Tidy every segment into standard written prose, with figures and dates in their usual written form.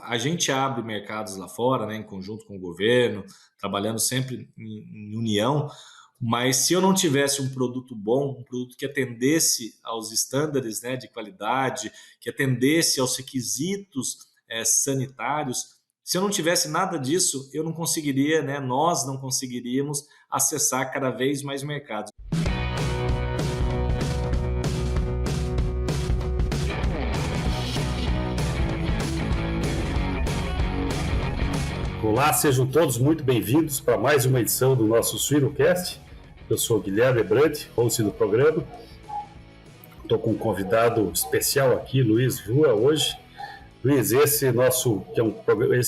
a gente abre mercados lá fora, né, em conjunto com o governo, trabalhando sempre em união, mas se eu não tivesse um produto bom, um produto que atendesse aos estándares, né, de qualidade, que atendesse aos requisitos sanitários, se eu não tivesse nada disso, eu não conseguiria, né, nós não conseguiríamos acessar cada vez mais mercados. Olá, sejam todos muito bem-vindos para mais uma edição do nosso Suinocast. Eu sou Guilherme Brandt, host do programa. Estou com um convidado especial aqui, Luiz Vua, hoje. Luiz, esse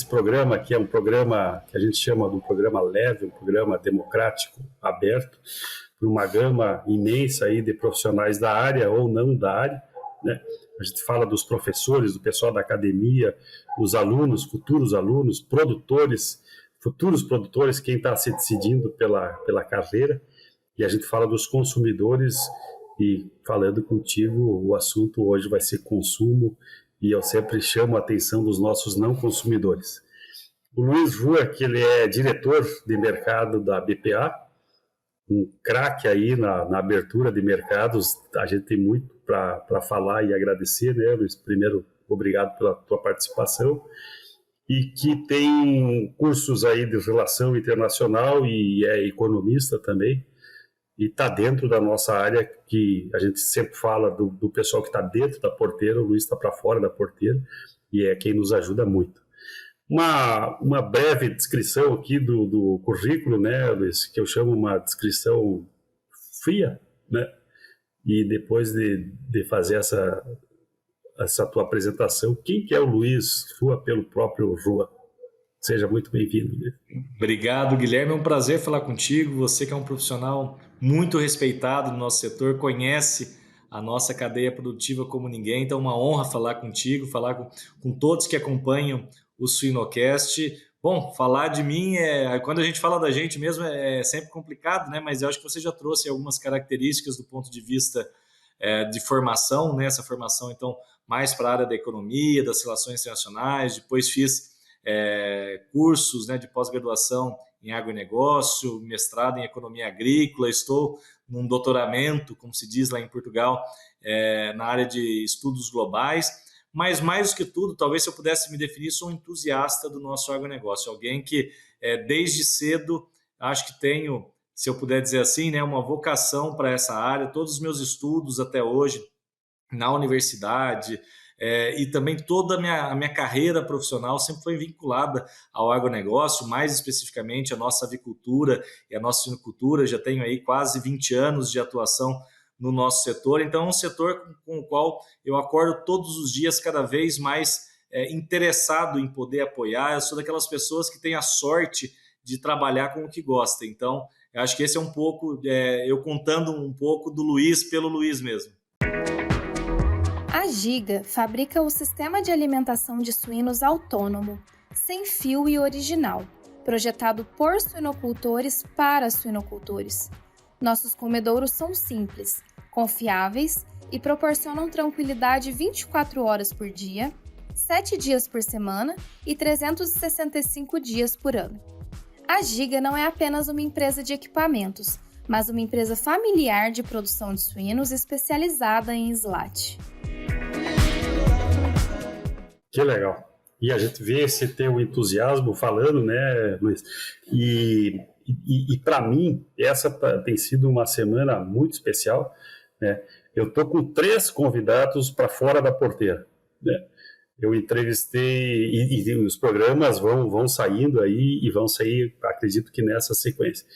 programa aqui é um programa que a gente chama de um programa leve, um programa democrático, aberto, para uma gama imensa aí de profissionais da área ou não da área, né? A gente fala dos professores, do pessoal da academia, os alunos, futuros alunos, produtores, futuros produtores, quem está se decidindo pela carreira, e a gente fala dos consumidores, e falando contigo, o assunto hoje vai ser consumo, e eu sempre chamo a atenção dos nossos não consumidores. O Luiz Vua, que ele é diretor de mercado da BPA, um craque aí na abertura de mercados. A gente tem muito para falar e agradecer, né, Luiz? Primeiro, obrigado pela tua participação. E que tem cursos aí de relação internacional e é economista também. E está dentro da nossa área, que a gente sempre fala do pessoal que está dentro da porteira. O Luiz está para fora da porteira e é quem nos ajuda muito. Uma breve descrição aqui do currículo, né, Luiz, que eu chamo uma descrição fria, né? E depois de fazer essa tua apresentação, quem que é o Luiz Vua pelo próprio Vua? Seja muito bem-vindo, Luiz. Obrigado, Guilherme. É um prazer falar contigo. Você que é um profissional muito respeitado no nosso setor, conhece a nossa cadeia produtiva como ninguém. Então, é uma honra falar contigo, falar com todos que acompanham o Suinocast. Bom, falar de mim quando a gente fala da gente mesmo é sempre complicado, né? Mas eu acho que você já trouxe algumas características do ponto de vista de formação, né? Essa formação, então, mais para a área da economia, das relações internacionais. Depois fiz cursos, né, de pós-graduação em agronegócio, mestrado em economia agrícola, estou num doutoramento, como se diz lá em Portugal, na área de estudos globais, mas mais do que tudo, talvez se eu pudesse me definir, sou um entusiasta do nosso agronegócio, alguém que desde cedo, acho que tenho, se eu puder dizer assim, né, uma vocação para essa área. Todos os meus estudos até hoje na universidade, e também toda a minha carreira profissional sempre foi vinculada ao agronegócio, mais especificamente a nossa avicultura e a nossa suinocultura. Já tenho aí quase 20 anos de atuação no nosso setor, então é um setor com o qual eu acordo todos os dias cada vez mais interessado em poder apoiar. Eu sou daquelas pessoas que têm a sorte de trabalhar com o que gosta, então eu acho que esse é um pouco, eu contando um pouco do Luiz pelo Luiz mesmo. A Giga fabrica o sistema de alimentação de suínos autônomo, sem fio e original, projetado por suinocultores para suinocultores. Nossos comedouros são simples, confiáveis e proporcionam tranquilidade 24 horas por dia, 7 dias por semana e 365 dias por ano. A Giga não é apenas uma empresa de equipamentos, mas uma empresa familiar de produção de suínos especializada em SLAT. Que legal. E a gente vê esse teu entusiasmo falando, né, Luiz? E para mim, essa tem sido uma semana muito especial, né? Eu estou com 3 convidados para fora da porteira, né? Eu entrevistei, e os programas vão saindo aí, e vão sair, acredito que nessa sequência.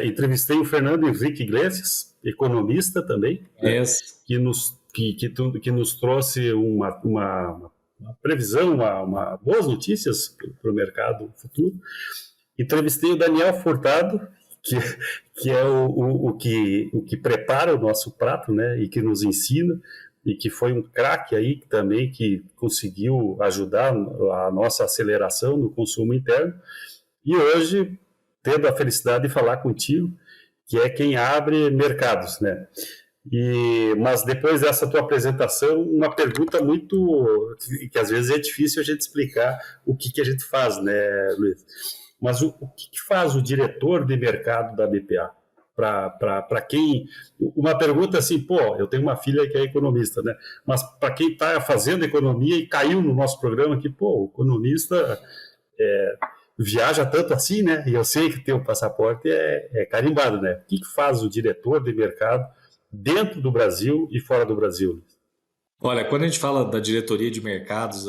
Entrevistei o Fernando Henrique Iglesias, economista também, né, que nos trouxe uma previsão, boas notícias para o mercado futuro. Entrevistei o Daniel Furtado, que é o que prepara o nosso prato, né, e que nos ensina, e que foi um craque aí também, que conseguiu ajudar a nossa aceleração no consumo interno. E hoje, tendo a felicidade de falar contigo, que é quem abre mercados, né? Mas depois dessa tua apresentação, uma pergunta muito que às vezes é difícil a gente explicar o que a gente faz, né, Luiz? Mas o que faz o diretor de mercado da BPA? Para quem... Uma pergunta assim, pô, eu tenho uma filha que é economista, né? Mas para quem está fazendo economia e caiu no nosso programa aqui, pô, o economista viaja tanto assim, né? E eu sei que ter o passaporte é carimbado, né? O que faz o diretor de mercado dentro do Brasil e fora do Brasil? Olha, quando a gente fala da diretoria de mercados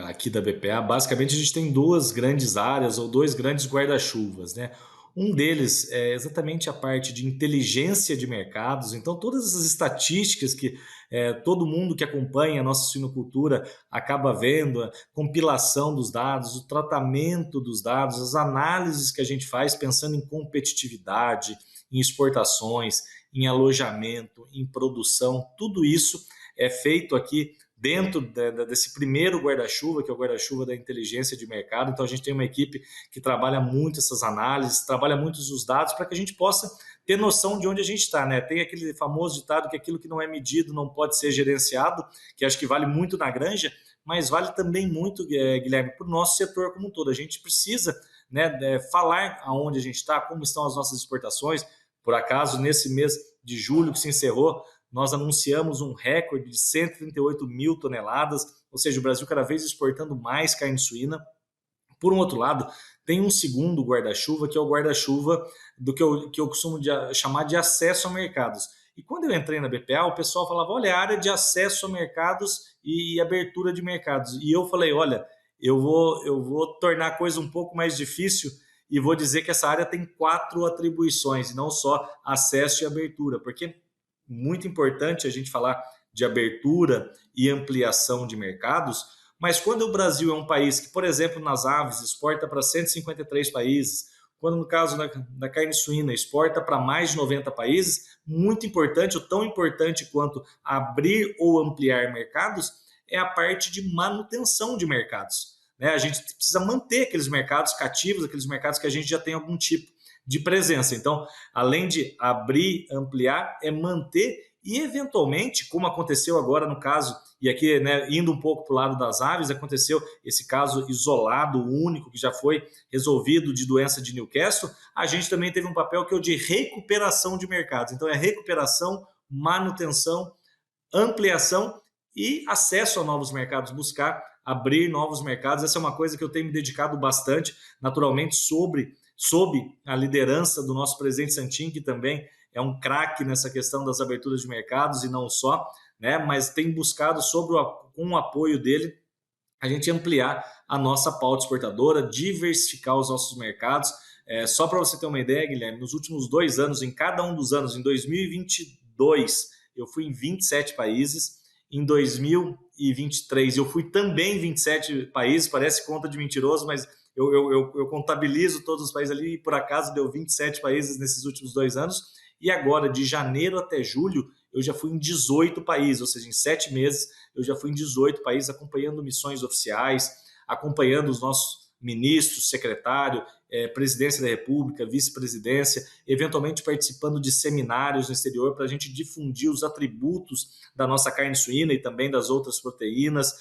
aqui da BPA, basicamente a gente tem duas grandes áreas ou dois grandes guarda-chuvas, né? Um deles é exatamente a parte de inteligência de mercados. Então, todas essas estatísticas que todo mundo que acompanha a nossa suinocultura acaba vendo, a compilação dos dados, o tratamento dos dados, as análises que a gente faz pensando em competitividade, em exportações, em alojamento, em produção, tudo isso é feito aqui dentro desse primeiro guarda-chuva, que é o guarda-chuva da inteligência de mercado. Então, a gente tem uma equipe que trabalha muito essas análises, trabalha muito os dados para que a gente possa ter noção de onde a gente está, né? Tem aquele famoso ditado que aquilo que não é medido não pode ser gerenciado, que acho que vale muito na granja, mas vale também muito, Guilherme, para o nosso setor como um todo. A gente precisa, né, falar aonde a gente está, como estão as nossas exportações. Por acaso, nesse mês de julho que se encerrou, nós anunciamos um recorde de 138 mil toneladas, ou seja, o Brasil cada vez exportando mais carne suína. Por um outro lado, tem um segundo guarda-chuva, que é o guarda-chuva do que eu costumo chamar de acesso a mercados. E quando eu entrei na BPA, o pessoal falava, olha, a área de acesso a mercados e abertura de mercados. E eu falei, olha, eu vou tornar a coisa um pouco mais difícil e vou dizer que essa área tem 4 atribuições, e não só acesso e abertura, porque muito importante a gente falar de abertura e ampliação de mercados, mas quando o Brasil é um país que, por exemplo, nas aves, exporta para 153 países, quando no caso da carne suína exporta para mais de 90 países, muito importante, ou tão importante quanto abrir ou ampliar mercados, é a parte de manutenção de mercados. A gente precisa manter aqueles mercados cativos, aqueles mercados que a gente já tem algum tipo de presença. Então, além de abrir, ampliar, é manter e, eventualmente, como aconteceu agora no caso, e aqui, né, indo um pouco para o lado das aves, aconteceu esse caso isolado, único, que já foi resolvido de doença de Newcastle, a gente também teve um papel que é o de recuperação de mercados. Então, é recuperação, manutenção, ampliação e acesso a novos mercados, buscar abrir novos mercados. Essa é uma coisa que eu tenho me dedicado bastante, naturalmente, sob a liderança do nosso presidente Santin, que também é um craque nessa questão das aberturas de mercados e não só, né? Mas tem buscado, com o apoio dele, a gente ampliar a nossa pauta exportadora, diversificar os nossos mercados. Só para você ter uma ideia, Guilherme, nos últimos 2 anos, em cada um dos anos, em 2022, eu fui em 27 países, em 2023 eu fui também em 27 países, parece conta de mentiroso, mas eu contabilizo todos os países ali e por acaso deu 27 países nesses últimos 2 anos. E agora, de janeiro até julho, eu já fui em 18 países, ou seja, em 7 meses eu já fui em 18 países acompanhando missões oficiais, acompanhando os nossos ministros, secretário, presidência da República, vice-presidência, eventualmente participando de seminários no exterior para a gente difundir os atributos da nossa carne suína e também das outras proteínas,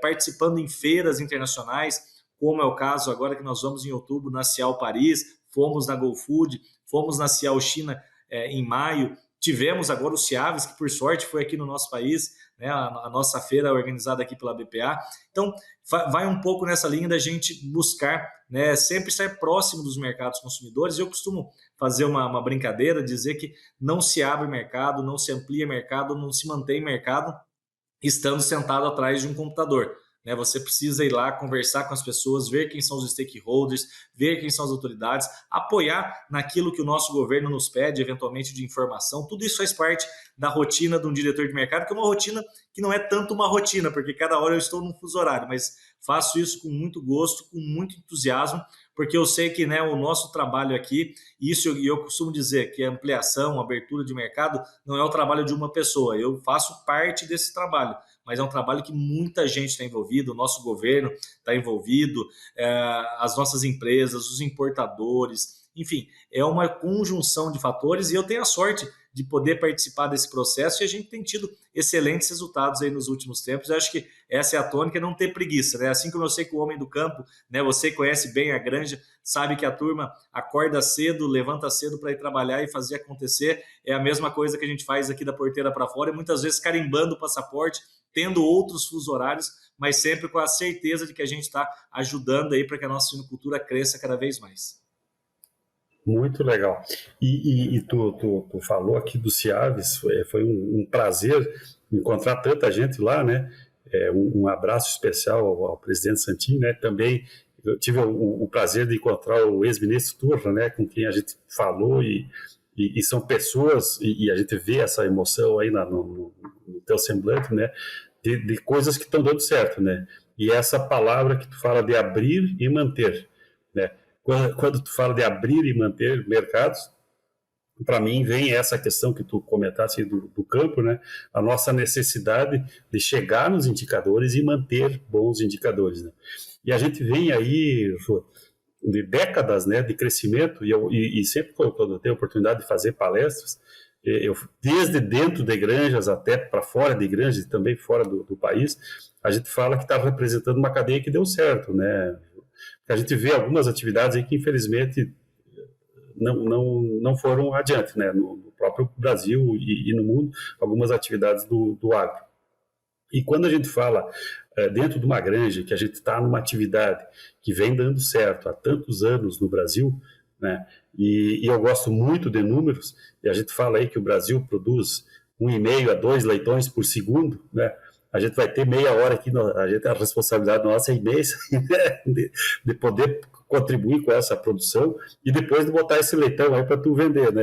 participando em feiras internacionais, como é o caso agora que nós vamos em outubro na Cial Paris, fomos na GoFood, fomos na Cial China em maio, tivemos agora o Ciaves, que por sorte foi aqui no nosso país, né, a nossa feira organizada aqui pela BPA. Então, vai um pouco nessa linha da gente buscar, né, sempre estar próximo dos mercados consumidores. Eu costumo fazer uma brincadeira, dizer que não se abre mercado, não se amplia mercado, não se mantém mercado estando sentado atrás de um computador. Você precisa ir lá conversar com as pessoas, ver quem são os stakeholders, ver quem são as autoridades, apoiar naquilo que o nosso governo nos pede, eventualmente de informação. Tudo isso faz parte da rotina de um diretor de mercado, que é uma rotina que não é tanto uma rotina, porque cada hora eu estou num fuso horário, mas faço isso com muito gosto, com muito entusiasmo, porque eu sei que, né, o nosso trabalho aqui, isso eu costumo dizer que a ampliação, a abertura de mercado não é o trabalho de uma pessoa, eu faço parte desse trabalho, mas é um trabalho que muita gente está envolvida, o nosso governo está envolvido, as nossas empresas, os importadores, Enfim, é uma conjunção de fatores e eu tenho a sorte de poder participar desse processo e a gente tem tido excelentes resultados aí nos últimos tempos. Eu acho que essa é a tônica, não ter preguiça, né? Assim como eu sei que o homem do campo, né, você conhece bem a granja, sabe que a turma acorda cedo, levanta cedo para ir trabalhar e fazer acontecer, é a mesma coisa que a gente faz aqui da porteira para fora e muitas vezes carimbando o passaporte, tendo outros fusos horários, mas sempre com a certeza de que a gente está ajudando aí para que a nossa suinocultura cresça cada vez mais. Muito legal. E tu falou aqui do Ciaves, foi um prazer encontrar tanta gente lá, né? Um abraço especial ao presidente Santin, né? Também eu tive o prazer de encontrar o ex-ministro Turra, né? Com quem a gente falou e são pessoas, e a gente vê essa emoção aí no teu semblante, né? De coisas que estão dando certo, né? E essa palavra que tu fala de abrir e manter, né? Quando tu fala de abrir e manter mercados, para mim vem essa questão que tu comentaste do campo, né? A nossa necessidade de chegar nos indicadores e manter bons indicadores, né? E a gente vem aí de décadas, né, de crescimento, e sempre quando eu tenho a oportunidade de fazer palestras, desde dentro de granjas até para fora de granjas e também fora do país, a gente fala que está representando uma cadeia que deu certo, né? A gente vê algumas atividades aí que, infelizmente, não foram adiante, né? No próprio Brasil e no mundo, algumas atividades do agro. E quando a gente fala dentro de uma granja, que a gente está numa atividade que vem dando certo há tantos anos no Brasil, né? E eu gosto muito de números, e a gente fala aí que o Brasil produz 1,5 a 2 leitões por segundo, né? A gente vai ter meia hora aqui, a responsabilidade nossa é imensa, né? de poder contribuir com essa produção e depois de botar esse leitão aí para tu vender, né?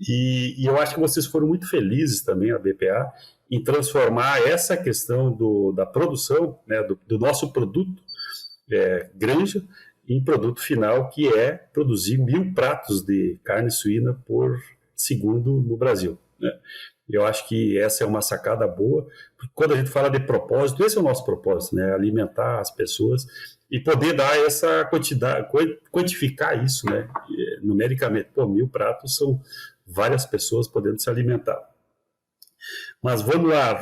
E eu acho que vocês foram muito felizes também, a BPA, em transformar essa questão da produção, né, do nosso produto granja em produto final, que é produzir 1.000 pratos de carne suína por segundo no Brasil, né? Eu acho que essa é uma sacada boa, porque quando a gente fala de propósito, esse é o nosso propósito, né? Alimentar as pessoas e poder dar essa quantidade, quantificar isso, né? Numericamente. 1.000 pratos são várias pessoas podendo se alimentar. Mas vamos lá,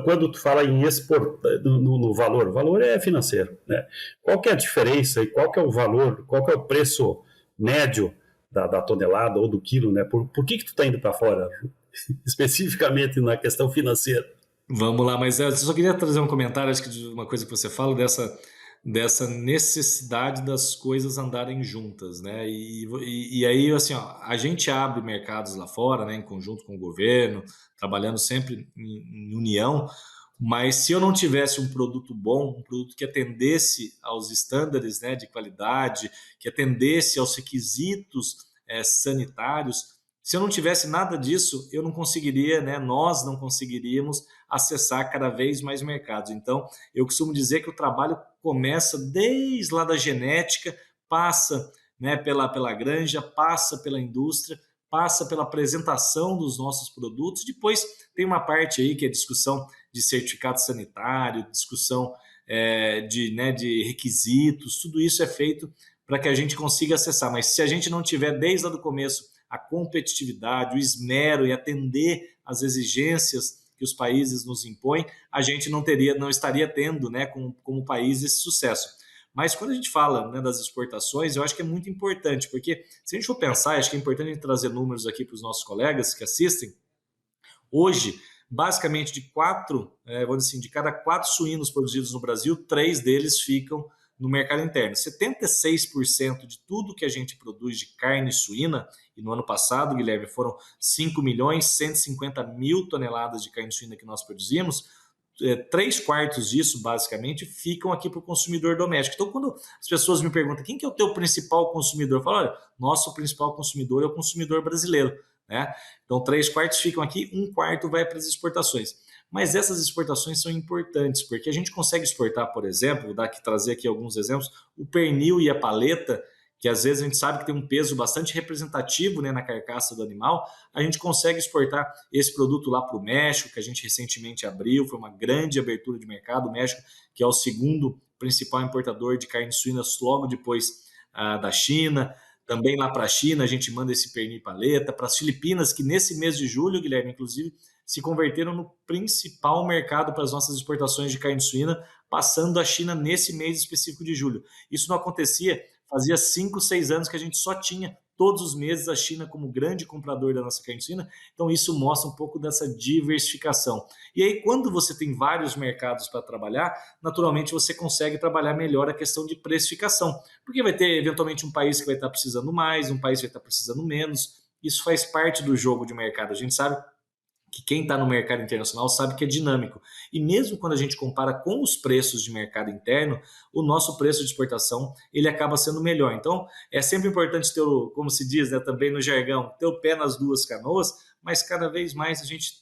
quando tu fala em exportar, no valor, o valor é financeiro, né? Qual que é a diferença e qual que é o valor, qual que é o preço médio da tonelada ou do quilo, né? Por que tu está indo para fora? Especificamente na questão financeira. Vamos lá, mas eu só queria trazer um comentário, acho que de uma coisa que você fala, dessa necessidade das coisas andarem juntas, né? E aí, assim, ó, a gente abre mercados lá fora, né, em conjunto com o governo, trabalhando sempre em união, mas se eu não tivesse um produto bom, um produto que atendesse aos estándares, né, de qualidade, que atendesse aos requisitos sanitários, se eu não tivesse nada disso, eu não conseguiria, né, nós não conseguiríamos acessar cada vez mais mercados. Então, eu costumo dizer que o trabalho começa desde lá da genética, passa, né, pela granja, passa pela indústria, passa pela apresentação dos nossos produtos. Depois tem uma parte aí que é discussão de certificado sanitário, discussão de requisitos, tudo isso é feito para que a gente consiga acessar. Mas se a gente não tiver desde lá do começo a competitividade, o esmero e atender às exigências que os países nos impõem, a gente não estaria tendo, né, como país esse sucesso. Mas quando a gente fala, né, das exportações, eu acho que é muito importante, porque se a gente for pensar, acho que é importante a gente trazer números aqui para os nossos colegas que assistem. Hoje, basicamente vamos dizer assim, de cada 4 suínos produzidos no Brasil, 3 deles ficam no mercado interno. 76% de tudo que a gente produz de carne suína, e no ano passado, Guilherme, foram 5.150.000 toneladas de carne suína que nós produzimos, 3/4 disso, basicamente, ficam aqui para o consumidor doméstico. Então, quando as pessoas me perguntam quem que é o teu principal consumidor, eu falo, olha, nosso principal consumidor é o consumidor brasileiro, né? Então, 3/4 ficam aqui, 1/4 vai para as exportações. Mas essas exportações são importantes, porque a gente consegue exportar, por exemplo, vou trazer aqui alguns exemplos, o pernil e a paleta, que às vezes a gente sabe que tem um peso bastante representativo, né, na carcaça do animal, a gente consegue exportar esse produto lá para o México, que a gente recentemente abriu, foi uma grande abertura de mercado. O México, que é o segundo principal importador de carne suína logo depois da China. Também lá para a China, a gente manda esse pernil paleta. Para as Filipinas, que nesse mês de julho, Guilherme, inclusive, se converteram no principal mercado para as nossas exportações de carne suína, passando a China nesse mês específico de julho. Isso não acontecia, fazia 5, 6 anos que a gente só tinha todos os meses a China como grande comprador da nossa carne suína. Então isso mostra um pouco dessa diversificação. E aí, quando você tem vários mercados para trabalhar, naturalmente você consegue trabalhar melhor a questão de precificação, porque vai ter eventualmente um país que vai estar precisando mais, um país que vai estar precisando menos. Isso faz parte do jogo de mercado. A gente sabe que quem está no mercado internacional sabe que é dinâmico. E mesmo quando a gente compara com os preços de mercado interno, o nosso preço de exportação ele acaba sendo melhor. Então, é sempre importante ter, como se diz, né, também no jargão, ter o pé nas duas canoas, mas cada vez mais a gente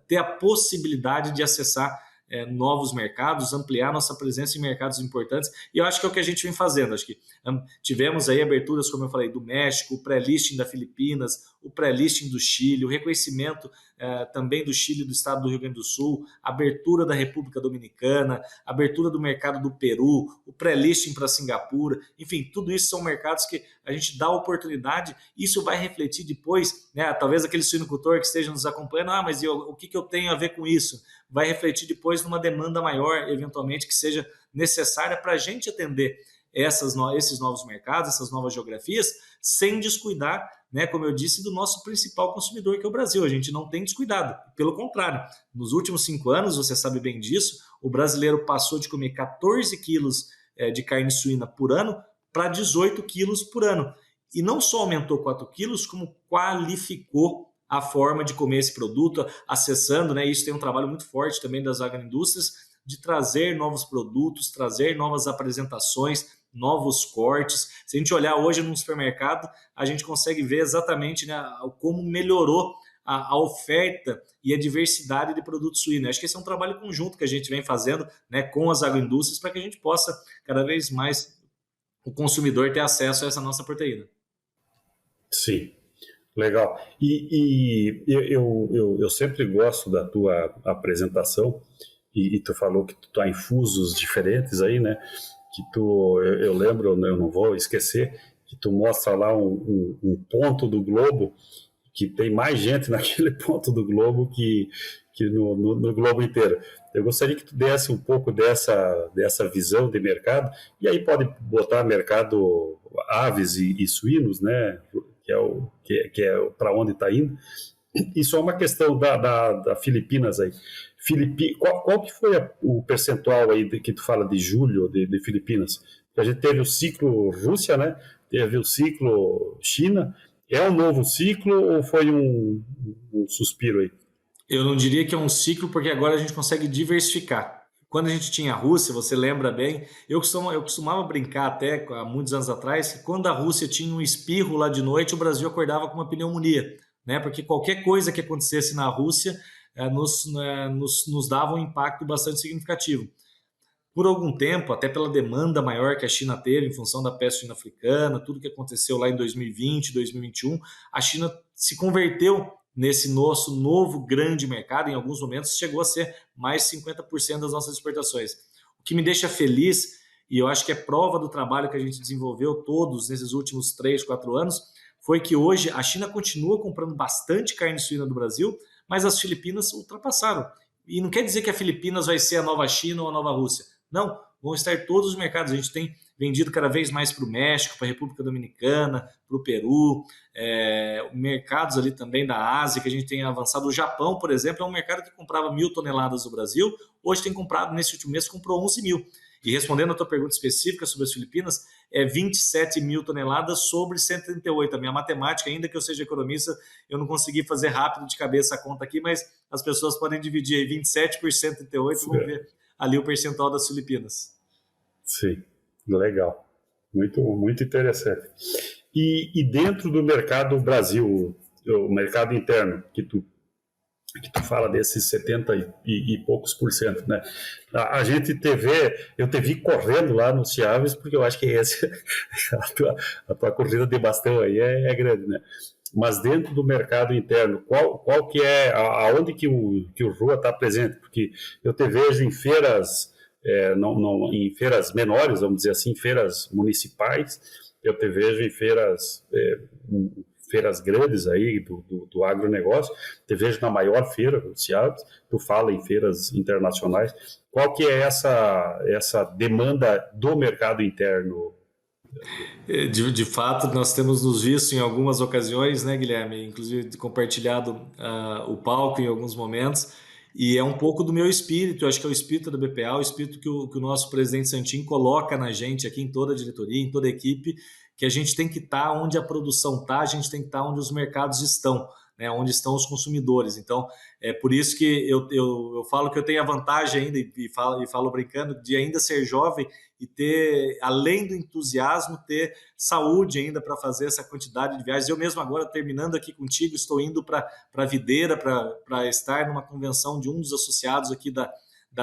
ter a possibilidade de acessar novos mercados, ampliar nossa presença em mercados importantes, e eu acho que é o que a gente vem fazendo. Acho que tivemos aí aberturas, como eu falei, do México, o pré-listing da Filipinas, o pré-listing do Chile, o reconhecimento também do Chile, do estado do Rio Grande do Sul, abertura da República Dominicana, abertura do mercado do Peru, o pré-listing para Singapura, enfim, tudo isso são mercados que a gente dá oportunidade, isso vai refletir depois, né, talvez aquele suinocultor que esteja nos acompanhando, mas o que eu tenho a ver com isso? Vai refletir depois numa demanda maior, eventualmente, que seja necessária para a gente atender esses novos mercados, essas novas geografias, sem descuidar, né, como eu disse, do nosso principal consumidor, que é o Brasil. A gente não tem descuidado. Pelo contrário, nos últimos 5 anos, você sabe bem disso, o brasileiro passou de comer 14 quilos de carne suína por ano para 18 quilos por ano. E não só aumentou 4 quilos, como qualificou a forma de comer esse produto, acessando, né? Isso tem um trabalho muito forte também das agroindústrias, de trazer novos produtos, trazer novas apresentações, novos cortes. Se a gente olhar hoje no supermercado, a gente consegue ver exatamente, né, como melhorou a oferta e a diversidade de produtos suínos. Acho que esse é um trabalho conjunto que a gente vem fazendo, né, com as agroindústrias, para que a gente possa, cada vez mais, o consumidor ter acesso a essa nossa proteína. Sim. Legal. E eu sempre gosto da tua apresentação, e tu falou que tu está em fusos diferentes aí, né? Que eu lembro, eu não vou esquecer, que tu mostra lá um ponto do globo, que tem mais gente naquele ponto do globo que no globo inteiro. Eu gostaria que tu desse um pouco dessa visão de mercado, e aí pode botar mercado aves e suínos, né? Que é para onde está indo. E só uma questão da Filipinas aí. Qual que foi o percentual aí que tu fala de julho de Filipinas? A gente teve o ciclo Rússia, né? Teve o ciclo China. É um novo ciclo ou foi um suspiro aí? Eu não diria que é um ciclo, porque agora a gente consegue diversificar. Quando a gente tinha a Rússia, você lembra bem, eu costumava brincar até há muitos anos atrás, que quando a Rússia tinha um espirro lá de noite, o Brasil acordava com uma pneumonia, né? Porque qualquer coisa que acontecesse na Rússia nos dava um impacto bastante significativo. Por algum tempo, até pela demanda maior que a China teve em função da peste suína africana, tudo que aconteceu lá em 2020, 2021, a China se converteu nesse nosso novo grande mercado. Em alguns momentos chegou a ser mais de 50% das nossas exportações. O que me deixa feliz, e eu acho que é prova do trabalho que a gente desenvolveu todos nesses últimos 3, 4 anos, foi que hoje a China continua comprando bastante carne suína do Brasil, mas as Filipinas ultrapassaram. E não quer dizer que a Filipinas vai ser a nova China ou a nova Rússia. Não, vão estar todos os mercados. A gente tem vendido cada vez mais para o México, para a República Dominicana, para o Peru, mercados ali também da Ásia, que a gente tem avançado. O Japão, por exemplo, é um mercado que comprava 1.000 toneladas do Brasil, hoje tem comprado, nesse último mês, comprou 11 mil. E respondendo a tua pergunta específica sobre as Filipinas, é 27 mil toneladas sobre 138. A minha matemática, ainda que eu seja economista, eu não consegui fazer rápido de cabeça a conta aqui, mas as pessoas podem dividir aí 27 por 138 e vão ver ali o percentual das Filipinas. Sim, legal. Muito, muito interessante. E dentro do mercado Brasil, o mercado interno, que tu fala desses 70 e poucos por cento, né? Eu te vi correndo lá no Chiaves, porque eu acho que a tua corrida de bastão aí é grande, né? Mas dentro do mercado interno, qual que é, aonde que o Rua está presente? Porque eu te vejo em feiras em feiras menores, vamos dizer assim, feiras municipais. Eu te vejo em feiras grandes aí do agronegócio, te vejo na maior feira do Ceará, tu fala em feiras internacionais. Qual que é essa demanda do mercado interno? De fato, nós temos nos visto em algumas ocasiões, né, Guilherme? Inclusive compartilhado o palco em alguns momentos, e é um pouco do meu espírito, eu acho que é o espírito da BPA, o espírito que o nosso presidente Santin coloca na gente aqui em toda a diretoria, em toda a equipe, que a gente tem que estar onde a produção está, a gente tem que estar onde os mercados estão, né, onde estão os consumidores. Então, é por isso que eu falo que eu tenho a vantagem ainda, e falo brincando, de ainda ser jovem e ter, além do entusiasmo, ter saúde ainda para fazer essa quantidade de viagens. Eu mesmo agora, terminando aqui contigo, estou indo para a Videira para estar numa convenção de um dos associados aqui da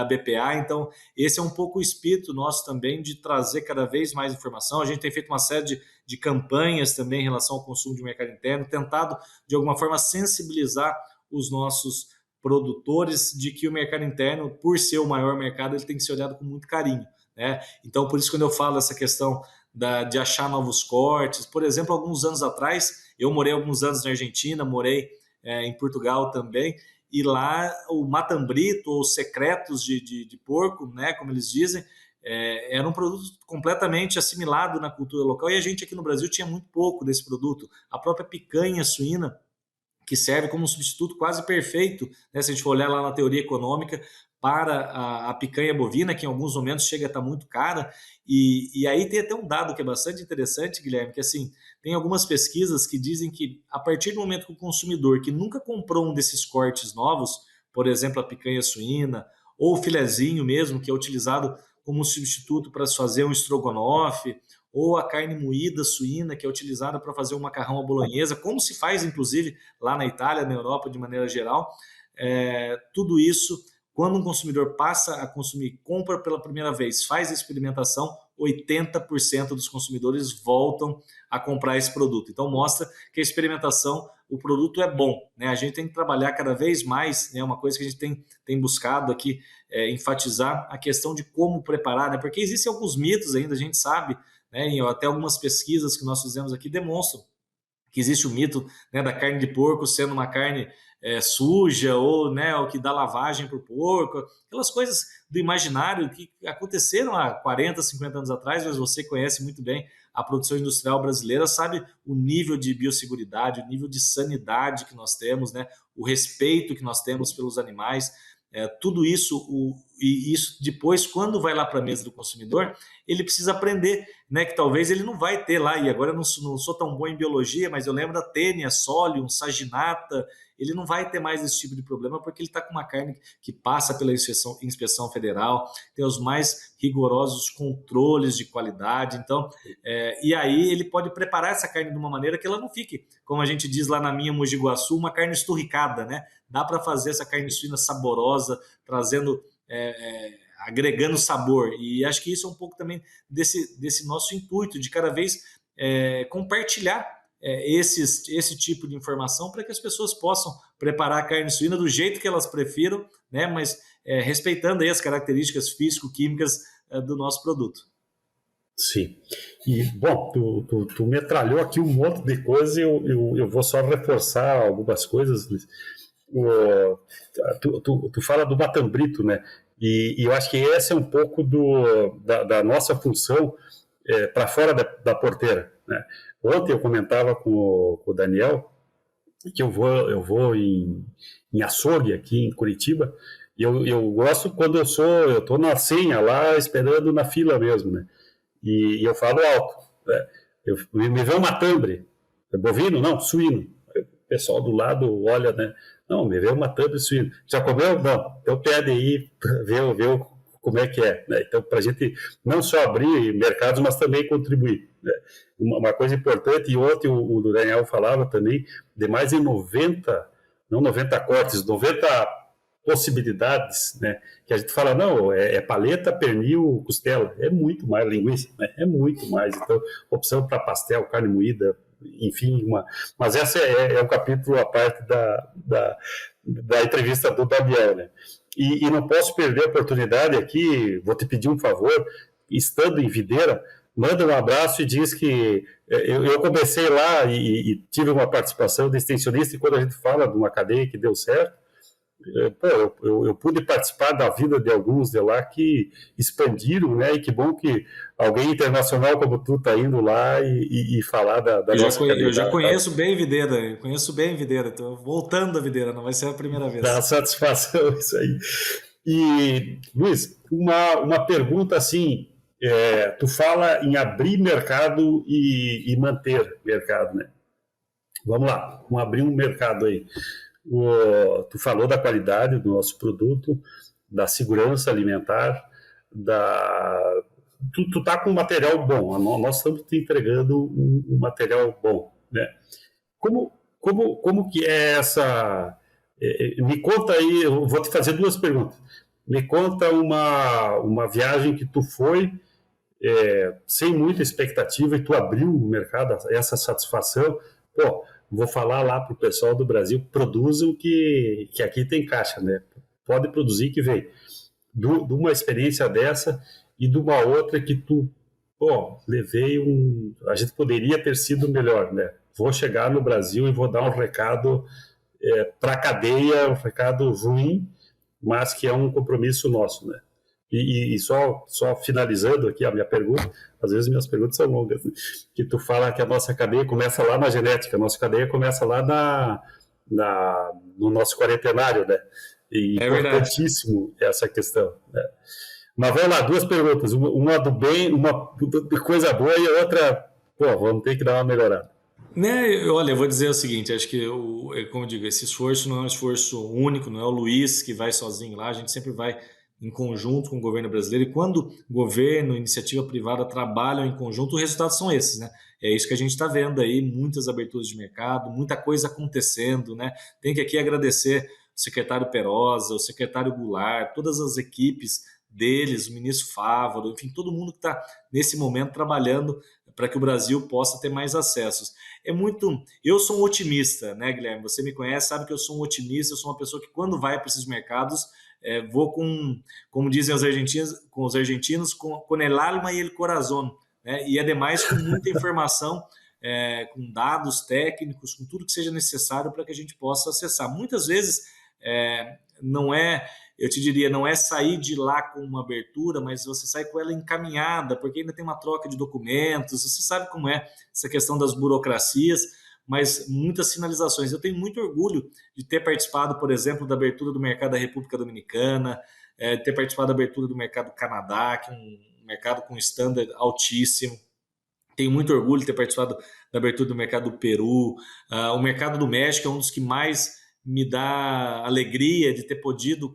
BPA. Então, esse é um pouco o espírito nosso também de trazer cada vez mais informação. A gente tem feito uma série de campanhas também em relação ao consumo de mercado interno, tentado, de alguma forma, sensibilizar os nossos produtores de que o mercado interno, por ser o maior mercado, ele tem que ser olhado com muito carinho, né? Então, por isso, quando eu falo essa questão de achar novos cortes, por exemplo, alguns anos atrás, eu morei alguns anos na Argentina, morei em Portugal também, e lá o matambrito ou secretos de porco, né, como eles dizem, era um produto completamente assimilado na cultura local, e a gente aqui no Brasil tinha muito pouco desse produto. A própria picanha suína, que serve como um substituto quase perfeito, né, se a gente for olhar lá na teoria econômica, para a picanha bovina, que em alguns momentos chega a estar muito cara, e aí tem até um dado que é bastante interessante, Guilherme, que assim, tem algumas pesquisas que dizem que a partir do momento que o consumidor que nunca comprou um desses cortes novos, por exemplo, a picanha suína, ou o filezinho mesmo, que é utilizado como um substituto para se fazer um estrogonofe, ou a carne moída suína, que é utilizada para fazer um macarrão à bolonhesa, como se faz, inclusive, lá na Itália, na Europa, de maneira geral, tudo isso, quando um consumidor passa a consumir, compra pela primeira vez, faz a experimentação, 80% dos consumidores voltam a comprar esse produto. Então, mostra que a experimentação, o produto é bom, né? A gente tem que trabalhar cada vez mais, né? Uma coisa que a gente tem buscado aqui, enfatizar a questão de como preparar, né? Porque existem alguns mitos ainda, a gente sabe, né? E até algumas pesquisas que nós fizemos aqui demonstram que existe o mito, né, da carne de porco sendo uma carne suja, ou, né, o que dá lavagem para o porco, aquelas coisas do imaginário que aconteceram há 40, 50 anos atrás, mas você conhece muito bem a produção industrial brasileira, sabe o nível de biosseguridade, o nível de sanidade que nós temos, né, o respeito que nós temos pelos animais, tudo isso, e isso depois, quando vai lá para a mesa do consumidor, ele precisa aprender, né, que talvez ele não vai ter lá, e agora eu não sou tão bom em biologia, mas eu lembro da tênia, solium, saginata, ele não vai ter mais esse tipo de problema, porque ele está com uma carne que passa pela inspeção federal, tem os mais rigorosos controles de qualidade, então, e aí ele pode preparar essa carne de uma maneira que ela não fique, como a gente diz lá na minha Mogi Guaçu, uma carne esturricada, né? Dá para fazer essa carne suína saborosa, trazendo, agregando sabor, e acho que isso é um pouco também desse nosso intuito, de cada vez compartilhar esse tipo de informação para que as pessoas possam preparar a carne suína do jeito que elas prefiram, né? Mas respeitando aí as características físico-químicas do nosso produto. Sim. E, bom, tu metralhou aqui um monte de coisa, e eu vou só reforçar algumas coisas. Tu fala do matambrito, né? E eu acho que esse é um pouco da nossa função para fora da porteira, né? Ontem eu comentava com o Daniel que eu vou em açougue aqui em Curitiba, e eu gosto quando eu estou na senha lá, esperando na fila mesmo, né? E eu falo alto, né? Me vê um matambre, bovino? Não, suíno. O pessoal do lado olha, né? Não, me vê um matambre suíno. Já comeu? Não. Então pede aí, vê como é que é, né? Então, para a gente não só abrir mercados, mas também contribuir, né? Uma coisa importante, e ontem o Daniel falava também, de mais de 90, não 90 cortes, 90 possibilidades, né? Que a gente fala, não, é paleta, pernil, costela, é muito mais linguiça, né? É muito mais. Então, opção para pastel, carne moída, enfim, mas essa é um capítulo à parte da entrevista do Daniel, né? e não posso perder a oportunidade aqui, vou te pedir um favor, estando em Videira, manda um abraço e diz que eu comecei lá e tive uma participação de extensionista, e quando a gente fala de uma cadeia que deu certo, pô, eu pude participar da vida de alguns de lá que expandiram, né? E que bom que alguém internacional como tu tá indo lá e falar da nossa Eu já cadeia. conheço bem Videira, eu conheço bem Videira, estou voltando a Videira, não vai ser a primeira Dá vez. satisfação isso aí. E, Luiz, uma pergunta assim, tu fala em abrir mercado e manter mercado, né? Vamos lá, vamos abrir um mercado aí. Tu falou da qualidade do nosso produto, da segurança alimentar, tu tá com um material bom, nós estamos te entregando um material bom, né? Como que é essa... Me conta aí, eu vou te fazer duas perguntas. Me conta uma viagem que tu foi sem muita expectativa e tu abriu o mercado, essa satisfação. Pô, vou falar lá pro pessoal do Brasil, produzam que aqui tem caixa, né? Pode produzir que vem. De uma experiência dessa e de uma outra que tu, pô, levei a gente poderia ter sido melhor, né? Vou chegar no Brasil e vou dar um recado para a cadeia, um recado ruim, mas que é um compromisso nosso, né? E só finalizando aqui a minha pergunta, às vezes minhas perguntas são longas, né? Que tu fala que a nossa cadeia começa lá na genética, a nossa cadeia começa lá no nosso quarentenário, né? E É verdade. importantíssimo essa questão, né? Mas vamos lá, duas perguntas, uma do bem, uma de coisa boa e a outra, pô, vamos ter que dar uma melhorada. Né, olha, eu vou dizer o seguinte, acho que, como eu digo, esse esforço não é um esforço único, não é o Luiz que vai sozinho lá, a gente sempre vai em conjunto com o governo brasileiro, e quando governo e iniciativa privada trabalham em conjunto, os resultados são esses, né? É isso que a gente está vendo aí, muitas aberturas de mercado, muita coisa acontecendo, né? Tem que aqui agradecer o secretário Perosa, o secretário Goulart, todas as equipes deles, o ministro Fávaro, enfim, todo mundo que está nesse momento trabalhando para que o Brasil possa ter mais acessos. É muito. Eu sou um otimista, né, Guilherme? Você me conhece, sabe que eu sou um otimista, eu sou uma pessoa que, quando vai para esses mercados, vou como dizem os argentinos, com el alma e el corazón, né? E ademais com muita informação, com dados técnicos, com tudo que seja necessário para que a gente possa acessar. Muitas vezes não é, eu te diria, não é sair de lá com uma abertura, mas você sai com ela encaminhada, porque ainda tem uma troca de documentos, você sabe como é essa questão das burocracias, mas muitas sinalizações. Eu tenho muito orgulho de ter participado, por exemplo, da abertura do mercado da República Dominicana, de ter participado da abertura do mercado do Canadá, que é um mercado com standard altíssimo. Tenho muito orgulho de ter participado da abertura do mercado do Peru. O mercado do México é um dos que mais me dá alegria de ter podido,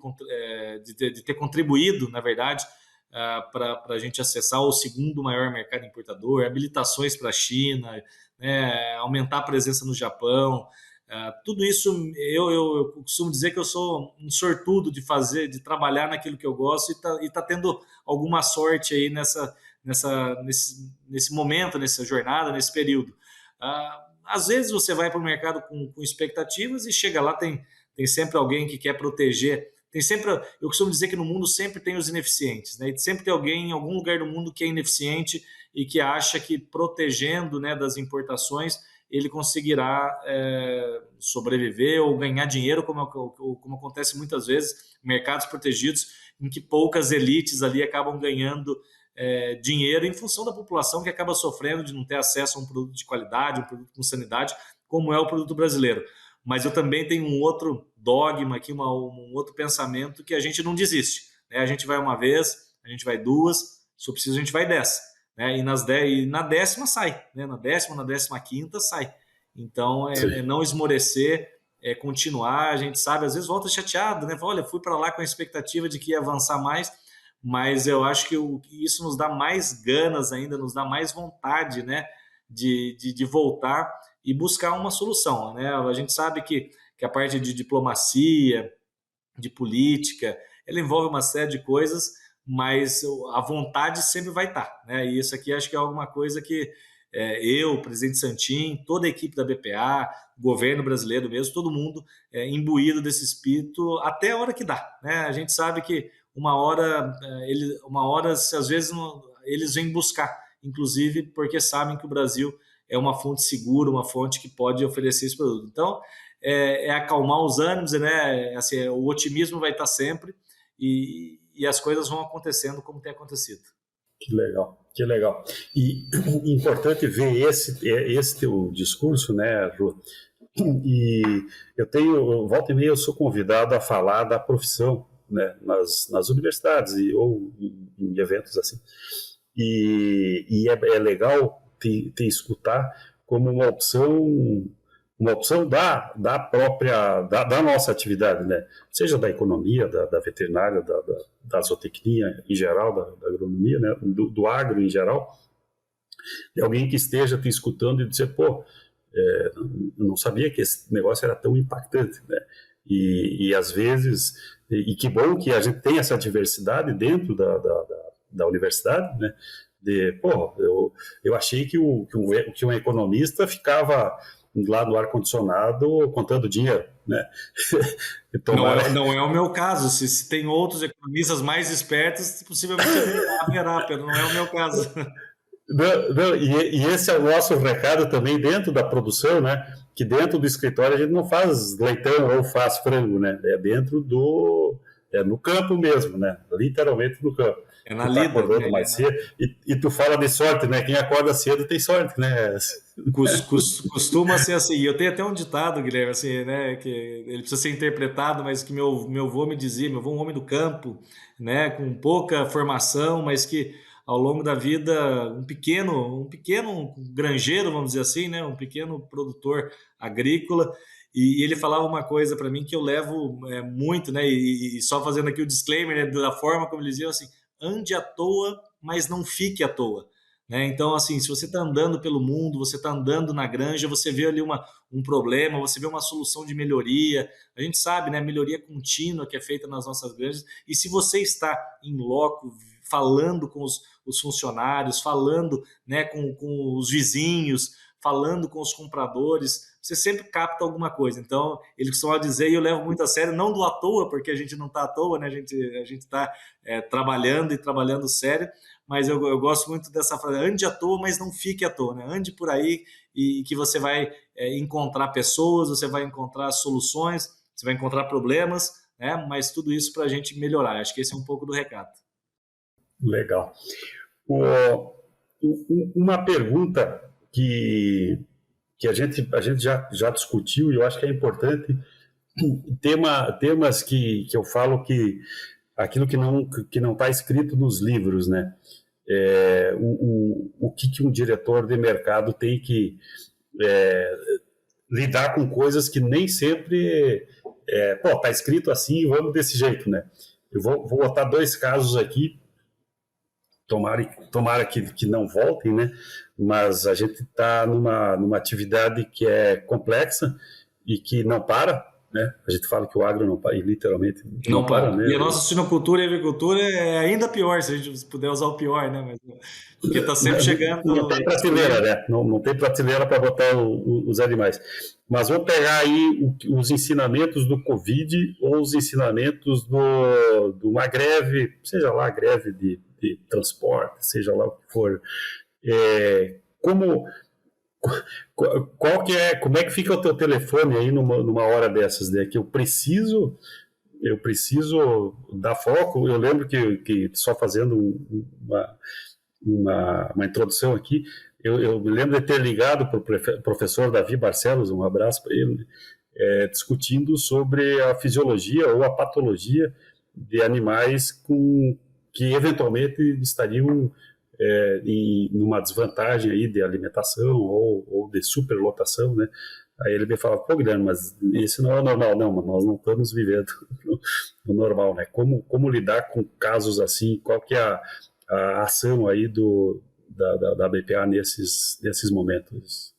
de ter contribuído, na verdade, para a gente acessar o segundo maior mercado importador, habilitações para a China, né, aumentar a presença no Japão. Tudo isso, eu costumo dizer que eu sou um sortudo de trabalhar naquilo que eu gosto e tá tendo alguma sorte aí nesse momento, nessa jornada, nesse período. Às vezes você vai para o mercado com expectativas e chega lá, tem sempre alguém que quer proteger. Eu costumo dizer que no mundo sempre tem os ineficientes, né? E sempre tem alguém em algum lugar do mundo que é ineficiente e que acha que protegendo, né, das importações ele conseguirá sobreviver ou ganhar dinheiro, como acontece muitas vezes em mercados protegidos, em que poucas elites ali acabam ganhando dinheiro em função da população que acaba sofrendo de não ter acesso a um produto de qualidade, um produto com sanidade, como é o produto brasileiro. Mas eu também tenho um outro dogma aqui, um outro pensamento, que a gente não desiste, né? A gente vai uma vez, a gente vai duas, se preciso a gente vai 10, né? E na 10ª sai, né? Na 10ª, na 15ª sai. Então é não esmorecer, é continuar. A gente sabe, às vezes volta chateado, né? Olha, fui para lá com a expectativa de que ia avançar mais, mas eu acho que isso nos dá mais ganas ainda, nos dá mais vontade, né, de voltar e buscar uma solução, né? A gente sabe que a parte de diplomacia, de política, ela envolve uma série de coisas, mas a vontade sempre vai estar, né? E isso aqui acho que é alguma coisa que eu, o presidente Santin, toda a equipe da BPA, o governo brasileiro mesmo, todo mundo imbuído desse espírito até a hora que dá, né? A gente sabe que uma hora, às vezes, eles vêm buscar, inclusive porque sabem que o Brasil é uma fonte segura, uma fonte que pode oferecer esse produto. Então, acalmar os ânimos, né? Assim, o otimismo vai estar sempre e as coisas vão acontecendo como tem acontecido. Que legal, que legal. E importante ver esse teu discurso, né, Ru? E volta e meia eu sou convidado a falar da profissão, né, nas universidades ou em eventos assim. E é legal te escutar como uma opção da própria, da nossa atividade, né? Seja da economia, da veterinária, da zootecnia em geral, da agronomia, né? Do agro em geral, de alguém que esteja te escutando e dizer, pô, eu não sabia que esse negócio era tão impactante, né? E às vezes, e que bom que a gente tem essa diversidade dentro da universidade, né? Eu achei que um economista ficava lá no ar-condicionado contando dinheiro, né? Não é o meu caso. Se tem outros economistas mais espertos, possivelmente haverá, não é o meu caso. E esse é o nosso recado também dentro da produção, né? Que dentro do escritório a gente não faz leitão ou faz frango, né? É dentro no campo mesmo, né? Literalmente no campo. É na lida, acordando mais cedo. E tu fala de sorte, né? Quem acorda cedo tem sorte, né? Costuma ser assim. Eu tenho até um ditado, Guilherme, assim, né? Que ele precisa ser interpretado, mas que meu avô me dizia, meu avô é um homem do campo, né? Com pouca formação, mas que ao longo da vida, um pequeno granjeiro, vamos dizer assim, né? Um pequeno produtor agrícola. E ele falava uma coisa para mim que eu levo muito, né? E só fazendo aqui o disclaimer, né? Da forma como ele dizia, assim, ande à toa, mas não fique à toa. Né? Então, assim, se você está andando pelo mundo, você está andando na granja, você vê ali um problema, você vê uma solução de melhoria. A gente sabe, né? Melhoria contínua que é feita nas nossas granjas. E se você está em loco, falando com os funcionários, falando, né, com os vizinhos, falando com os compradores, você sempre capta alguma coisa. Então, ele costuma dizer, e eu levo muito a sério, não do à toa, porque a gente não está à toa, né? A gente está trabalhando e trabalhando sério, mas eu gosto muito dessa frase, ande à toa, mas não fique à toa, né? Ande por aí e que você vai encontrar pessoas, você vai encontrar soluções, você vai encontrar problemas, né? Mas tudo isso para a gente melhorar. Acho que esse é um pouco do recado. Legal. Uma pergunta que a gente já discutiu e eu acho que é importante, temas que eu falo que aquilo que não está escrito nos livros, né? O que um diretor de mercado tem que lidar com coisas que nem sempre está escrito assim, vamos desse jeito, né? Eu vou botar 2 casos aqui, tomara que não voltem, né? Mas a gente está numa atividade que é complexa e que não para, né? A gente fala que o agro não para, e literalmente não para. Né? E a nossa suinocultura e agricultura é ainda pior, se a gente puder usar o pior, né? Mas, porque está sempre chegando... Não tem prateleira, né? Não tem prateleira para botar os animais. Mas vamos pegar aí os ensinamentos do Covid ou os ensinamentos de uma greve, seja lá a greve de transporte, seja lá o que for. Como é que fica o teu telefone aí numa hora dessas, né? Que eu preciso dar foco. Eu lembro que só fazendo uma introdução aqui, eu me lembro de ter ligado para o professor Davi Barcelos, um abraço para ele, discutindo sobre a fisiologia ou a patologia de animais que eventualmente estariam numa desvantagem aí de alimentação ou de superlotação, né? Aí ele me fala, pô, Guilherme, mas isso não é normal. Não, mas nós não estamos vivendo no normal, né? Como lidar com casos assim? Qual que é a ação aí da BPA nesses momentos?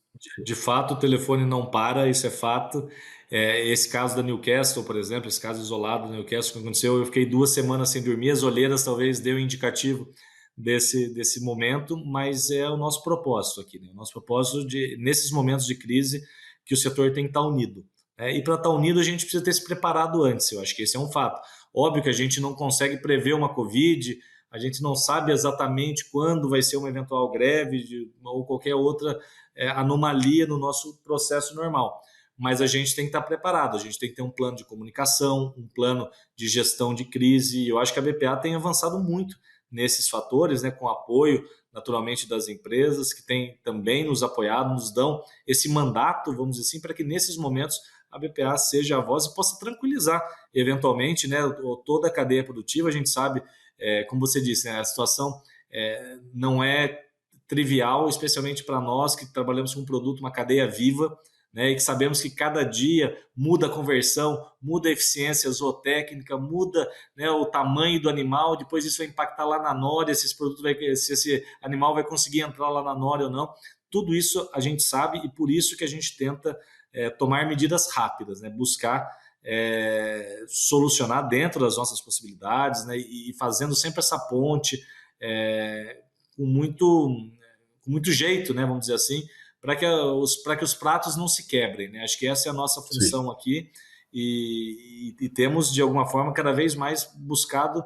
De fato, o telefone não para, isso é fato. Esse caso da Newcastle, por exemplo, esse caso isolado da Newcastle que aconteceu, eu fiquei 2 semanas sem dormir, as olheiras talvez deu um indicativo desse momento, mas é o nosso propósito aqui, né? O nosso propósito nesses momentos de crise, que o setor tem que estar unido. E para estar unido, a gente precisa ter se preparado antes, eu acho que esse é um fato. Óbvio que a gente não consegue prever uma Covid, a gente não sabe exatamente quando vai ser uma eventual greve ou qualquer outra anomalia no nosso processo normal. Mas a gente tem que estar preparado, a gente tem que ter um plano de comunicação, um plano de gestão de crise. Eu acho que a BPA tem avançado muito nesses fatores, né, com apoio, naturalmente, das empresas, que têm também nos apoiado, nos dão esse mandato, vamos dizer assim, para que nesses momentos a BPA seja a voz e possa tranquilizar, eventualmente, né, toda a cadeia produtiva. A gente sabe, como você disse, né, a situação não é trivial, especialmente para nós que trabalhamos com um produto, uma cadeia viva, né, e que sabemos que cada dia muda a conversão, muda a eficiência zootécnica, muda, né, o tamanho do animal, depois isso vai impactar lá na nória, se esse animal vai conseguir entrar lá na nória ou não. Tudo isso a gente sabe e por isso que a gente tenta tomar medidas rápidas, né, buscar solucionar dentro das nossas possibilidades, né, e fazendo sempre essa ponte com muito jeito, né, vamos dizer assim, para que os pratos não se quebrem, né? Acho que essa é a nossa função. Sim. Aqui e temos, de alguma forma, cada vez mais buscado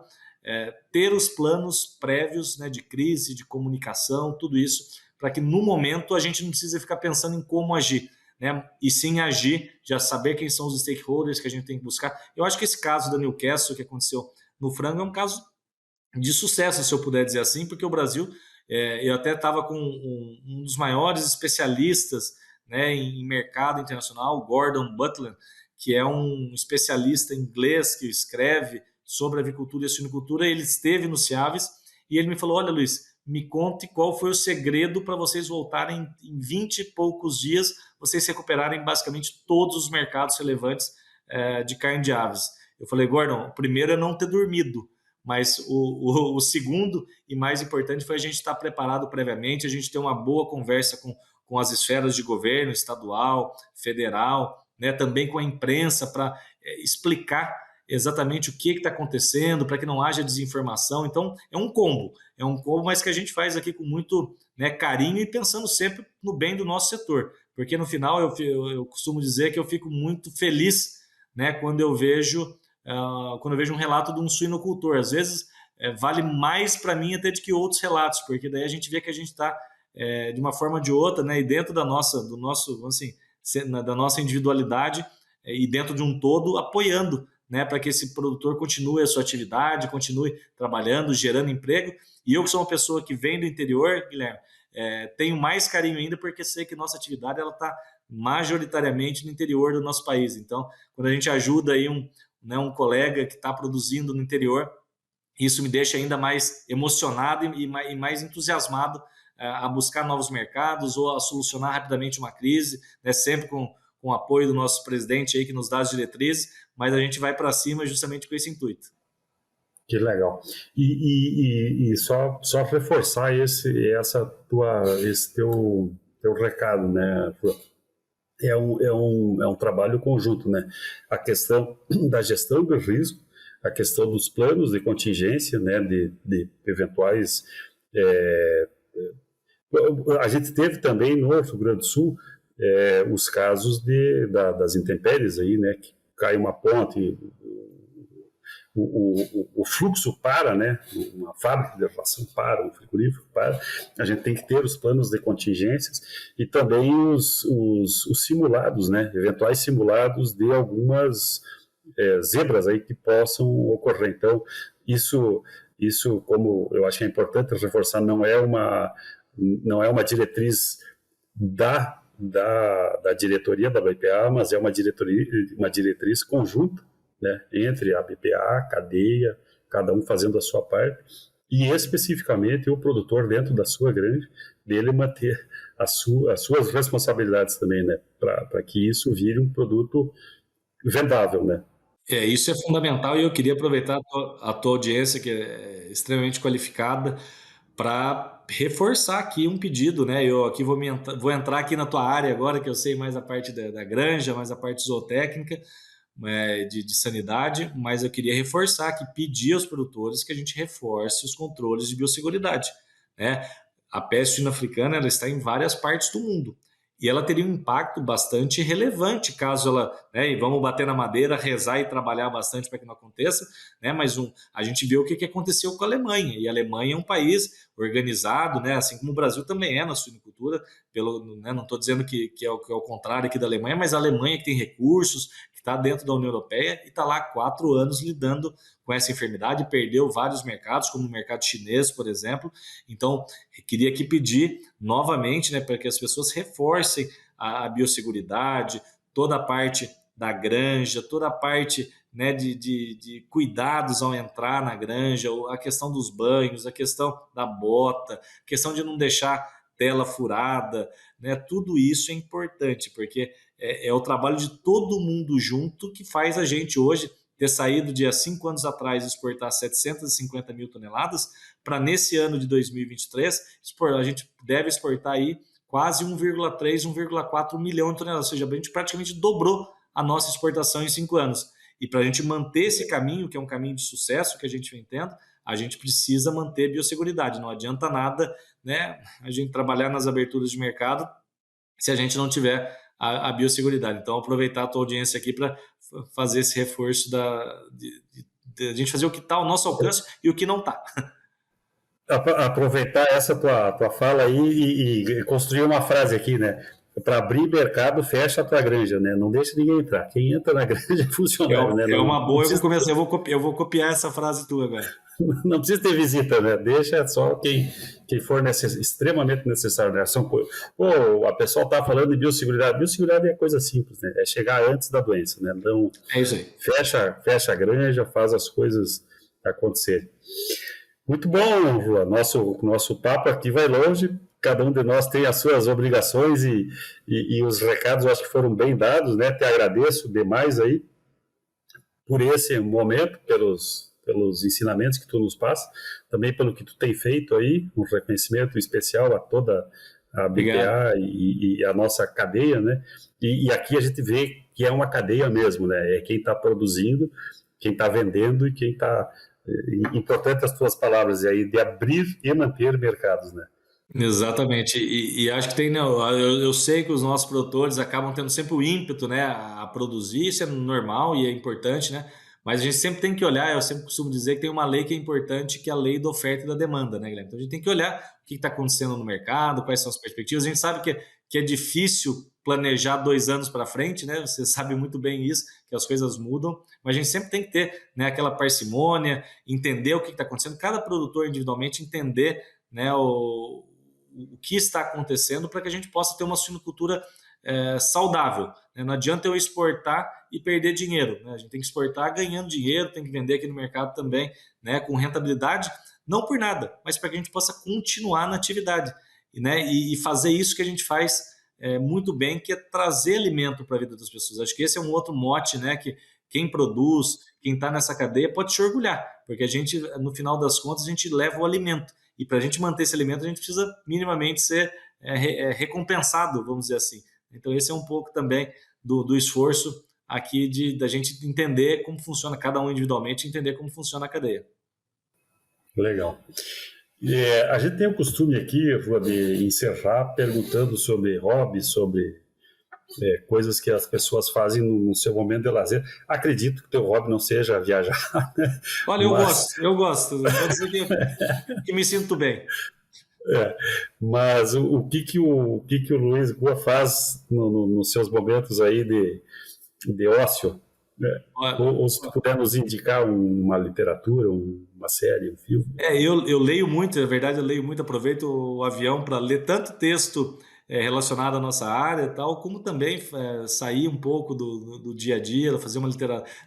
ter os planos prévios, né, de crise, de comunicação, tudo isso, para que no momento a gente não precise ficar pensando em como agir, né? E sim agir, já saber quem são os stakeholders que a gente tem que buscar. Eu acho que esse caso da Newcastle que aconteceu no frango é um caso de sucesso, se eu puder dizer assim, porque o Brasil... eu até estava com um dos maiores especialistas, né, em mercado internacional, Gordon Butler, que é um especialista inglês que escreve sobre avicultura e suinocultura. Ele esteve no Ciaves e ele me falou: olha, Luiz, me conte qual foi o segredo para vocês voltarem em 20 e poucos dias, vocês recuperarem basicamente todos os mercados relevantes de carne de aves. Eu falei: Gordon, o primeiro é não ter dormido, mas o segundo e mais importante foi a gente estar preparado previamente, a gente ter uma boa conversa com as esferas de governo, estadual, federal, né, também com a imprensa, para explicar exatamente o que está acontecendo, para que não haja desinformação. Então, é um combo, mas que a gente faz aqui com muito, né, carinho e pensando sempre no bem do nosso setor, porque no final eu costumo dizer que eu fico muito feliz, né, quando eu vejo um relato de um suinocultor. Às vezes vale mais para mim até do que outros relatos, porque daí a gente vê que a gente está de uma forma ou de outra, né, e dentro da nossa individualidade e dentro de um todo, apoiando, né, para que esse produtor continue a sua atividade, continue trabalhando, gerando emprego. E eu, que sou uma pessoa que vem do interior, Guilherme, tenho mais carinho ainda, porque sei que nossa atividade está majoritariamente no interior do nosso país. Então, quando a gente ajuda aí um colega que está produzindo no interior, isso me deixa ainda mais emocionado e mais entusiasmado a buscar novos mercados ou a solucionar rapidamente uma crise, né, sempre com o apoio do nosso presidente aí, que nos dá as diretrizes, mas a gente vai para cima justamente com esse intuito. Que legal. E só reforçar esse teu recado, né? É um trabalho conjunto, né? A questão da gestão do risco, a questão dos planos de contingência, né? De eventuais... A gente teve também no Rio Grande do Sul os casos das intempéries aí, né? Que cai uma ponte, o fluxo para, né? Uma fábrica de ração para, um frigorífico para. A gente tem que ter os planos de contingências e também os simulados, né? Eventuais simulados de algumas zebras aí que possam ocorrer. Então, isso, como eu acho que é importante reforçar, não é uma diretriz da diretoria da BPA, mas é uma diretriz conjunta, né, entre a BPA, a cadeia, cada um fazendo a sua parte, e especificamente o produtor dentro da sua granja, dele manter as suas responsabilidades também, né, para que isso vire um produto vendável, né. Isso é fundamental, e eu queria aproveitar a tua audiência, que é extremamente qualificada, para reforçar aqui um pedido, né? Eu aqui vou entrar aqui na tua área agora, que eu sei mais a parte da granja, mais a parte zootécnica, de sanidade, mas eu queria reforçar que pedir aos produtores que a gente reforce os controles de biosseguridade, né? A peste suína africana ela está em várias partes do mundo e ela teria um impacto bastante relevante caso ela, né, e vamos bater na madeira, rezar e trabalhar bastante para que não aconteça, né, mas a gente viu o que aconteceu com a Alemanha, e a Alemanha é um país organizado, né, assim como o Brasil também é na suinicultura, né, não estou dizendo que é o contrário aqui da Alemanha, mas a Alemanha que tem recursos, que está dentro da União Europeia e está lá há 4 anos lidando com essa enfermidade, perdeu vários mercados, como o mercado chinês, por exemplo. Então, eu queria aqui pedir novamente, né, para que as pessoas reforcem a biosseguridade, toda a parte da granja, toda a parte, né, de cuidados ao entrar na granja, a questão dos banhos, a questão da bota, a questão de não deixar tela furada, né, tudo isso é importante, porque é o trabalho de todo mundo junto que faz a gente hoje ter saído de há 5 anos atrás exportar 750 mil toneladas para nesse ano de 2023 a gente deve exportar aí quase 1,3, 1,4 milhão de toneladas, ou seja, a gente praticamente dobrou a nossa exportação em 5 anos. E para a gente manter esse caminho, que é um caminho de sucesso que a gente vem tendo, a gente precisa manter biosseguridade. Não adianta nada, né, a gente trabalhar nas aberturas de mercado se a gente não tiver a biosseguridade. Então, aproveitar a tua audiência aqui para fazer esse reforço de a gente fazer o que está ao nosso alcance e o que não está. Aproveitar essa tua fala aí e construir uma frase aqui, né? Para abrir mercado, fecha a tua granja, né? Não deixa ninguém entrar. Quem entra na granja é funcionário, né? É uma boa, eu vou copiar essa frase tua agora. Não precisa ter visita, né? Deixa só quem for extremamente necessário, né? A pessoa está falando de biosseguridade. Biosseguridade é coisa simples, né? É chegar antes da doença, né? Então, é isso aí. Fecha a granja, faz as coisas acontecerem. Muito bom, Rua. Nosso papo aqui vai longe. Cada um de nós tem as suas obrigações e os recados eu acho que foram bem dados, né? Te agradeço demais aí por esse momento, pelos ensinamentos que tu nos passa, também pelo que tu tem feito aí, um reconhecimento especial a toda a BPA e a nossa cadeia, né? E aqui a gente vê que é uma cadeia mesmo, né? É quem está produzindo, quem está vendendo e quem está... Importante as tuas palavras aí, de abrir e manter mercados, né? Exatamente, e acho que tem, né, eu sei que os nossos produtores acabam tendo sempre o ímpeto, né, a produzir, isso é normal e é importante, né, mas a gente sempre tem que olhar, eu sempre costumo dizer que tem uma lei que é importante, que é a lei da oferta e da demanda, né, Guilherme? Então a gente tem que olhar o que está acontecendo no mercado, quais são as perspectivas, a gente sabe que é difícil planejar 2 anos para frente, né, você sabe muito bem isso, que as coisas mudam, mas a gente sempre tem que ter, né, aquela parcimônia, entender o que está acontecendo, cada produtor individualmente entender, né, o que está acontecendo para que a gente possa ter uma suinocultura saudável, né? Não adianta eu exportar e perder dinheiro, né? A gente tem que exportar ganhando dinheiro, tem que vender aqui no mercado também, né, com rentabilidade, não por nada, mas para que a gente possa continuar na atividade, né, e fazer isso que a gente faz muito bem, que é trazer alimento para a vida das pessoas. Acho que esse é um outro mote, né, que quem produz, quem está nessa cadeia pode se orgulhar, porque a gente, no final das contas, a gente leva o alimento. E para a gente manter esse alimento, a gente precisa minimamente ser recompensado, vamos dizer assim. Então, esse é um pouco também do esforço aqui da gente entender como funciona, cada um individualmente, entender como funciona a cadeia. Legal. A gente tem o costume aqui, de encerrar perguntando sobre hobbies, sobre coisas que as pessoas fazem no seu momento de lazer. Acredito que o teu hobby não seja viajar. Né? Olha, eu gosto. Vou dizer que me sinto bem. Mas o que o Luiz Gua faz nos seus momentos aí de ócio? Né? Ou se tu puder nos indicar uma literatura, uma série, um filme. Eu leio muito, na verdade eu leio muito, aproveito o avião para ler tanto texto relacionado à nossa área e tal, como também sair um pouco do dia a dia, fazer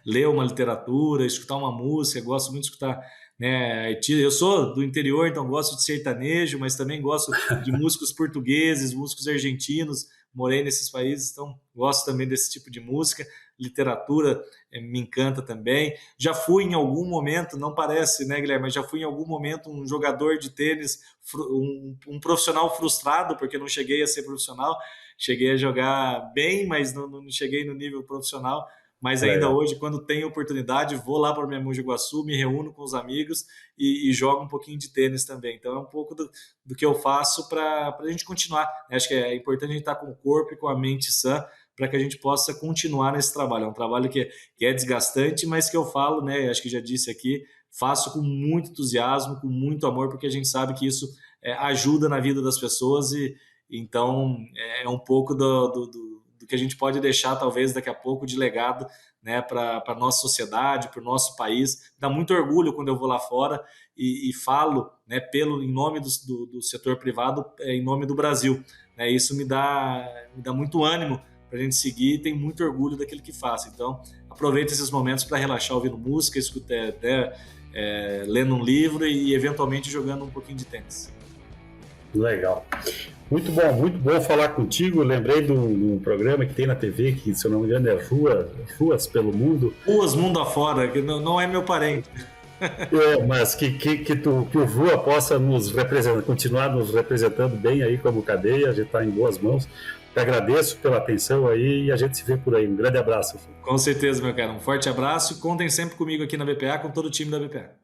ler uma literatura, escutar uma música, gosto muito de escutar, né, eu sou do interior, então gosto de sertanejo, mas também gosto de músicos portugueses, músicos argentinos, morei nesses países, então gosto também desse tipo de música. Literatura me encanta também. Já fui em algum momento, não parece, né, Guilherme, mas já fui em algum momento um jogador de tênis, um profissional frustrado, porque não cheguei a ser profissional, cheguei a jogar bem, mas não cheguei no nível profissional, mas ainda hoje, quando tenho oportunidade, vou lá para Mogi Guaçu, me reúno com os amigos e jogo um pouquinho de tênis também. Então é um pouco do que eu faço para a gente continuar. Acho que é importante a gente estar com o corpo e com a mente sã para que a gente possa continuar nesse trabalho. É um trabalho que é desgastante, mas que eu falo, né? Acho que já disse aqui, faço com muito entusiasmo, com muito amor, porque a gente sabe que isso ajuda na vida das pessoas e então é um pouco do que a gente pode deixar talvez daqui a pouco de legado, né, para a nossa sociedade, para o nosso país. Dá muito orgulho quando eu vou lá fora e falo, né, em nome do setor privado, em nome do Brasil. Né, isso me dá muito ânimo para a gente seguir e tem muito orgulho daquilo que faço. Então, aproveito esses momentos para relaxar ouvindo música, lendo um livro e eventualmente jogando um pouquinho de tênis. Legal. Muito bom falar contigo. Lembrei de um programa que tem na TV, que, se eu não me engano, é Ruas pelo Mundo. Ruas Mundo Afora, que não é meu parente. Mas que o VUA possa continuar nos representando bem aí como cadeia. A gente está em boas mãos. Te agradeço pela atenção aí e a gente se vê por aí. Um grande abraço. Com certeza, meu cara. Um forte abraço. Contem sempre comigo aqui na BPA, com todo o time da BPA.